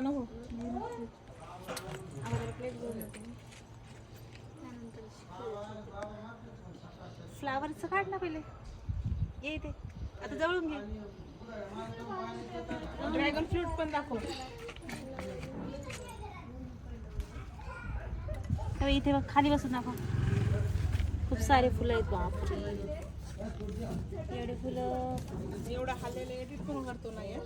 आता नको. फ्लावरचं काढ ना पहिले. ये इथे आता जवळून घे. ड्रॅगन फ्रूट पण दाखव. इथे बघ खाली बसून दाखव. खूप सारे फुलं आहेत. बापरे एवढे फुलं. एवढं हल्लेलं एडिट करून करतो ना यार.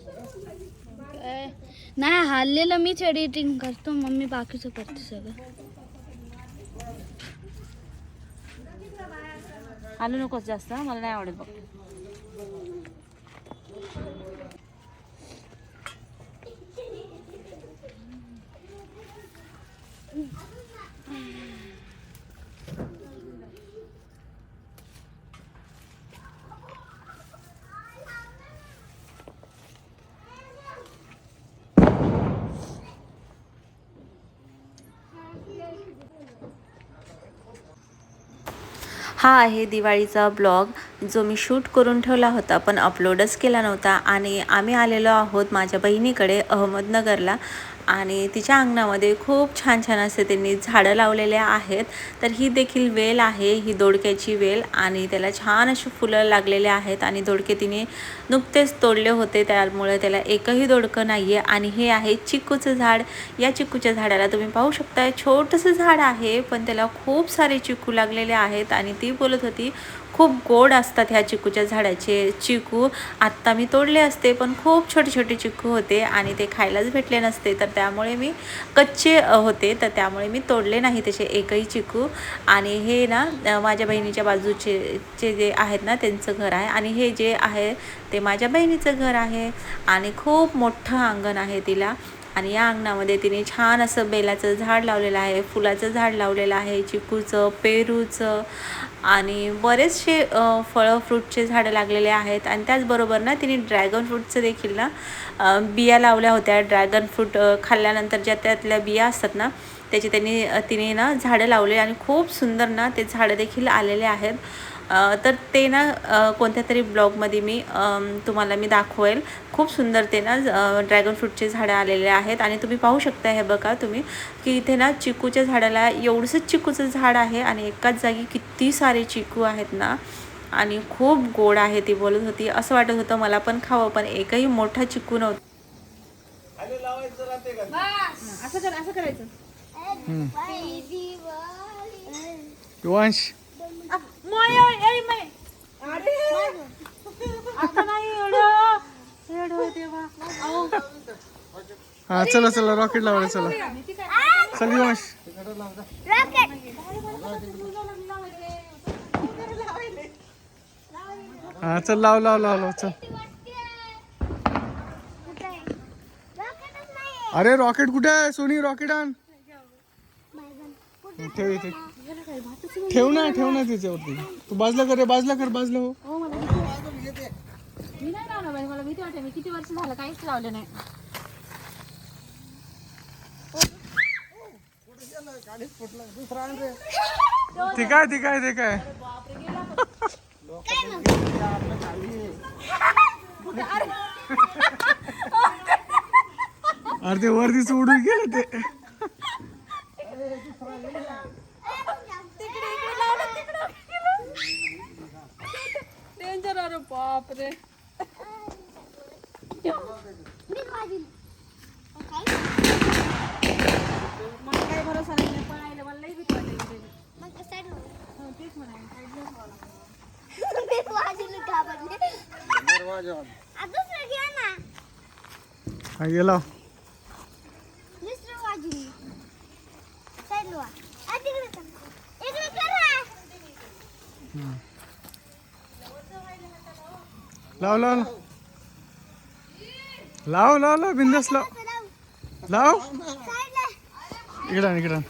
नाही हल्लेलं मीच एडिटिंग करतो, मम्मी बाकीचं करते सगळं. आलू नकोच जास्त, मला नाही आवडत बघ. हा आहे दिवाळीचा ब्लॉग जो मी शूट करून ठेवला होता पण अपलोडच केला नव्हता. आणि आम्ही आलेलो आहोत माझ्या बहिणीकडे अहमदनगरला. आणि तिच्या अंगणामध्ये खूप छान छान असे त्यांनी झाडं लावलेले आहेत. तर ही देखील वेल आहे, ही दोडक्याची वेल, आणि त्याला छान अशी फुलं लागलेले आहेत. आणि दोडके तिने नुकतेच तोडले होते, त्यामुळे त्याला एकही दोडकं नाही आहे. आणि हे आहे चिकूचं झाड. या चिकूच्या झाडाला तुम्ही पाहू शकता छोटंसं झाड आहे पण त्याला खूप सारे चिकू लागलेले आहेत. आणि ती बोलत होती खूप गोड असतात ह्या चिकूच्या झाडाचे चिकू. आत्ता मी तोडले असते पण खूप छोटे छोटे चिकू होते आणि ते खायलाच भेटले नसते, तर त्यामुळे मी कच्चे होते, तर त्यामुळे मी तोडले नाही त्याचे एकही चिकू. आणि हे ना माझ्या बहिणीच्या बाजूचे जे आहेत ना त्यांचं घर आहे. आणि हे जे आहे ते माझ्या बहिणीचं घर आहे. आणि खूप मोठं अंगण आहे तिला. आणि या अंगणामध्ये तिने छान असं बेलाचं झाड लावलेलं आहे, फुलाचं झाड लावलेलं आहे, चिकूचं, पेरूचं, आणि बरेचसे फळं फ्रूटचे झाडं लागलेले आहेत. आणि त्याचबरोबर ना तिने ड्रॅगन फ्रूटचं देखील ना बिया लावल्या होत्या. ड्रॅगन फ्रूट खाल्ल्यानंतर ज्या त्यातल्या बिया असतात ना त्याची तिने ना झाडं लावले आणि खूप सुंदर ना ते झाडं देखील आलेले आहेत. तर ते ना कोणत्या तरी ब्लॉगमध्ये तुम्हाला मी दाखवेल. खूप सुंदर ते ना ड्रॅगन फ्रूटचे झाडं आलेले आहेत. आणि तुम्ही पाहू शकता हे बघा तुम्ही की इथे ना चिकूच्या झाडाला एवढंसंच चिकूचं झाड आहे आणि एकाच जागी किती सारे चिकू आहेत ना, आणि खूप गोड आहे. ती बोलत होती असं वाटत होतं मला पण खावं, पण एकही मोठा चिकू नव्हता. असं करायचं. हा चला चला रॉकेट लावायला चला. चल वंश. हा चल लाव लाव लाव लाव चल. अरे रॉकेट कुठे आहे सोनी? रॉकेट आण. ठेव इथे. ठेव ना त्याच्यावरती. तू बाजला कर रे, बाजला कर, बाजला हो. मी नाही लावलं बाई, मला भीती वाटते. मी किती वर्ष झालं काहीच लावलं नाही. ठीक आहे ठीक आहे ठीक आहे. अरे ते वरतीच उडून गेलं ते. डेंजर. अरे बापरे. मला काही भरोसा नाही पळायला. मला लई भीती वाटते. तेच हा गेला. लाव लाव लाव लाव लाव बिंदास लाव लाव. इकडं इकडं.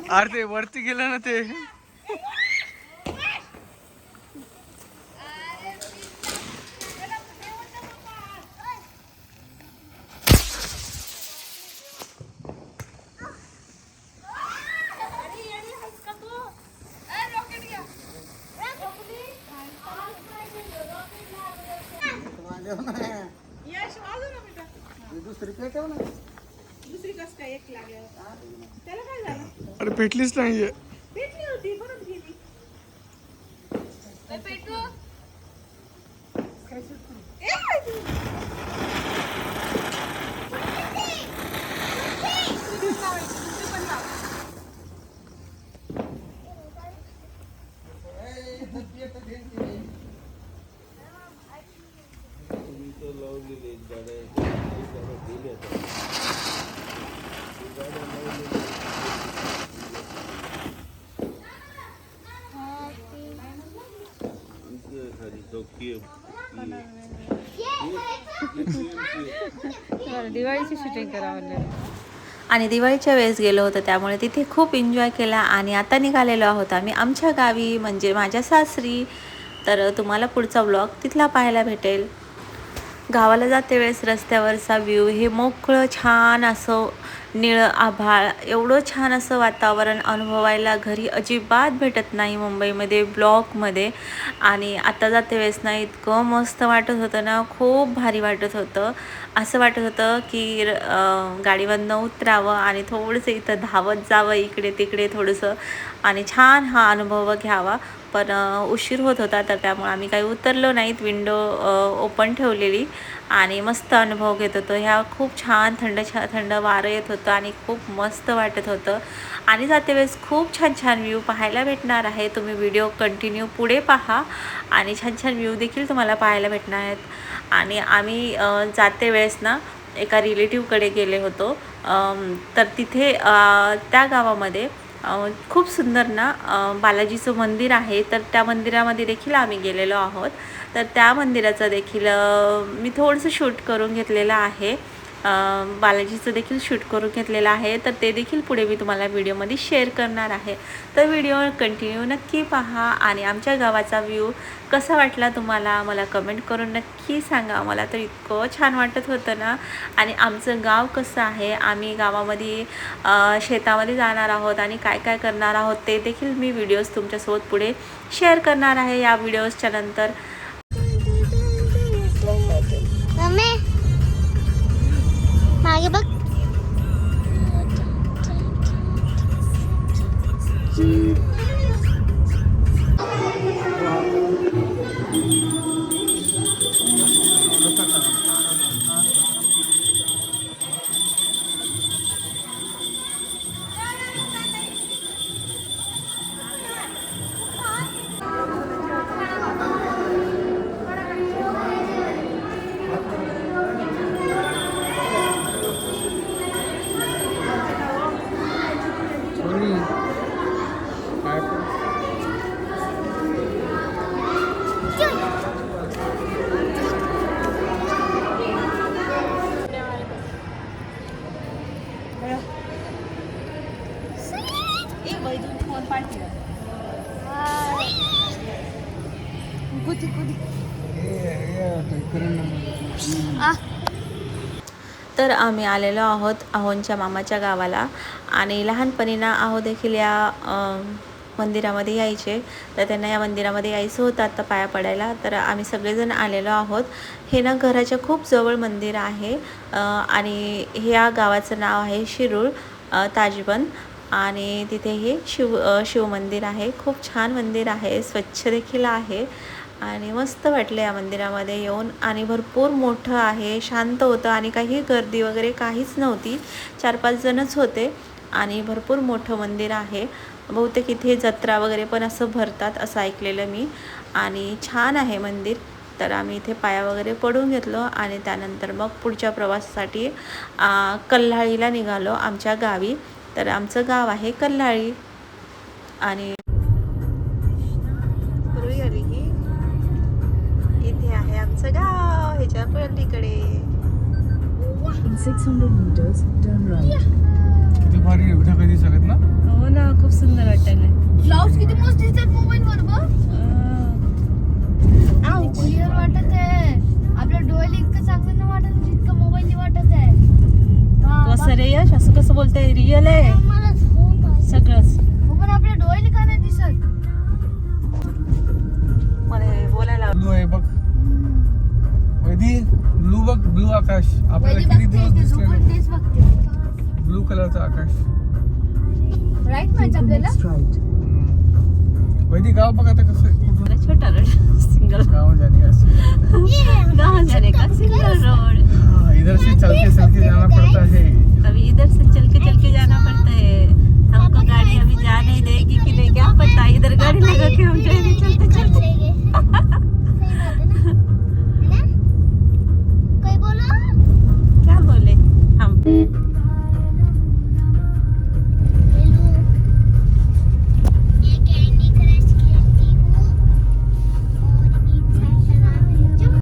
अरे ते वरती गेलं ना ते. दुसरी कस काय एक लागल्यावर त्याला काय झालं? अरे पेटलीच नाहीये. पेटली होती परत गेली. पेटू दिवाळीची शूटिंग करावं. आणि दिवाळीच्या वेळेस गेलो होतो त्यामुळे तिथे खूप एन्जॉय केला. आणि आता निघालेलो आहोत आम्ही आमच्या गावी म्हणजे माझ्या सासरी. तर तुम्हाला पुढचा व्लॉग तिथला पाहायला भेटेल. गावाला जाते वेळेस रस्त्यावरचा व्ह्यू हे मोकळं छान असं निळं आभाळ एवढं छान असं वातावरण अनुभवायला घरी अजिबात भेटत नाही मुंबईमध्ये ब्लॉकमध्ये. आणि आता जाते वेळेस ना इतकं मस्त वाटत होतं ना, खूप भारी वाटत होतं. असं वाटत होतं की गाडीवरनं उतरावं आणि थोडंसं इथं धावत जावं इकडे तिकडे थोडंसं आणि छान हा अनुभव घ्यावा. पण उशीर होत होता तर त्यामुळे आम्ही काही उतरलो नाहीत. विंडो ओपन ठेवलेली आणि मस्त अनुभव घेत होतो. ह्या खूप छान थंड वारं येत होतं आणि खूप मस्त वाटत होतं. आणि जाते वेळेस खूप छान छान व्ह्यू पाहायला भेटणार आहे. तुम्ही व्हिडिओ कंटिन्यू पुढे पहा आणि छान छान व्ह्यू देखील तुम्हाला पाहायला भेटणार आहेत. आणि आम्ही जाते वेळेस ना एका रिलेटिव्हकडे गेले होतो. तर तिथे त्या गावामध्ये खूप सुंदर ना बालाजीचं मंदिर आहे. तर त्या मंदिरामध्ये देखील आम्ही गेलेलो आहोत. तर त्या मंदिराचं देखील मी थोडंसं शूट करून घेतलेलं आहे. बालाजीचं देखील शूट करून घेतलेलं आहे. तर ते देखील पुढे मी तुम्हाला व्हिडिओमध्ये शेअर करणार आहे. तर व्हिडिओ कंटिन्यू नक्की पहा. आणि आमच्या गावाचा व्ह्यू कसा वाटला तुम्हाला मला कमेंट करून नक्की सांगा. मला तर इतकं छान वाटत होतं ना. आणि आमचं गाव कसं आहे, आम्ही गावामध्ये शेतामध्ये जाणार आहोत आणि काय काय करणार आहोत ते देखील मी व्हिडिओज तुमच्यासोबत पुढे शेअर करणार आहे या व्हिडिओजच्या नंतर. मागे बघ. तर आम्ही आलेलो आहोत आहोंच्या मामाच्या गावाला. आणि लहानपणी ना आहो देखील या मंदिरामध्ये यायचे. तर त्यांना या मंदिरामध्ये यायचं होतं आता पाया पडायला. तर आम्ही सगळेजण आलेलो आहोत. हे ना घराच्या खूप जवळ मंदिर आहे. आणि ह्या गावाचं नाव आहे शिरूळ ताजबंद. आणि तिथे हे शिव मंदिर आहे. खूप छान मंदिर आहे, स्वच्छ देखील आहे. आणि मस्त वाटलं या मंदिरामध्ये येऊन. आणि भरपूर मोठं आहे, शांत होतं आणि काही गर्दी वगैरे काहीच नव्हती. 4-5 जणच होते. आणि भरपूर मोठं मंदिर आहे. बहुतेक इथे जत्रा वगैरे पण असं भरतात असं ऐकलेलं मी. आणि छान आहे मंदिर. तर आम्ही इथे पाया वगैरे पडून घेतलो आणि त्यानंतर मग पुढच्या प्रवासासाठी कल्हाळीला निघालो आमच्या गावी. तर आमचं गाव आहे कल्हाळी. आणि इथे आहे आमचं गाव, ह्याच्या पलीकडे. किती भारी एवढ्या कधी सगळ्यात ना. हो ना, खूप सुंदर वाटायला. ब्लाऊज किती मस्त दिसतात मोबाईल वर बघ. क्लिअर वाटत आहे. आपल्या डोळ्याला इतकं चांगलं नाही वाटत जितकं मोबाईल वाटत आहे. कसं रे यश, असं कसं बोलतंय? रिअल आहे सगळंच. पण आपल्या डोळ्याला का नाही दिसत? मला बोलायला ब्लू आहे बघ. वैदी ब्लू ब्लू बघ, ब्लू आकाश आपल्याला पहिली किती बघते दिवस ते दिसले झोपून नाही. तेच बघते. ब्लू कलरचं आकाश. राईट माहिती आपल्याला. वैदी गाव बघ आता कसं आहे. कुठून छोटा रोड सिंगल गाव जाने का गाँव जाने का सिंगल रोड. हाँ, इधर से चल के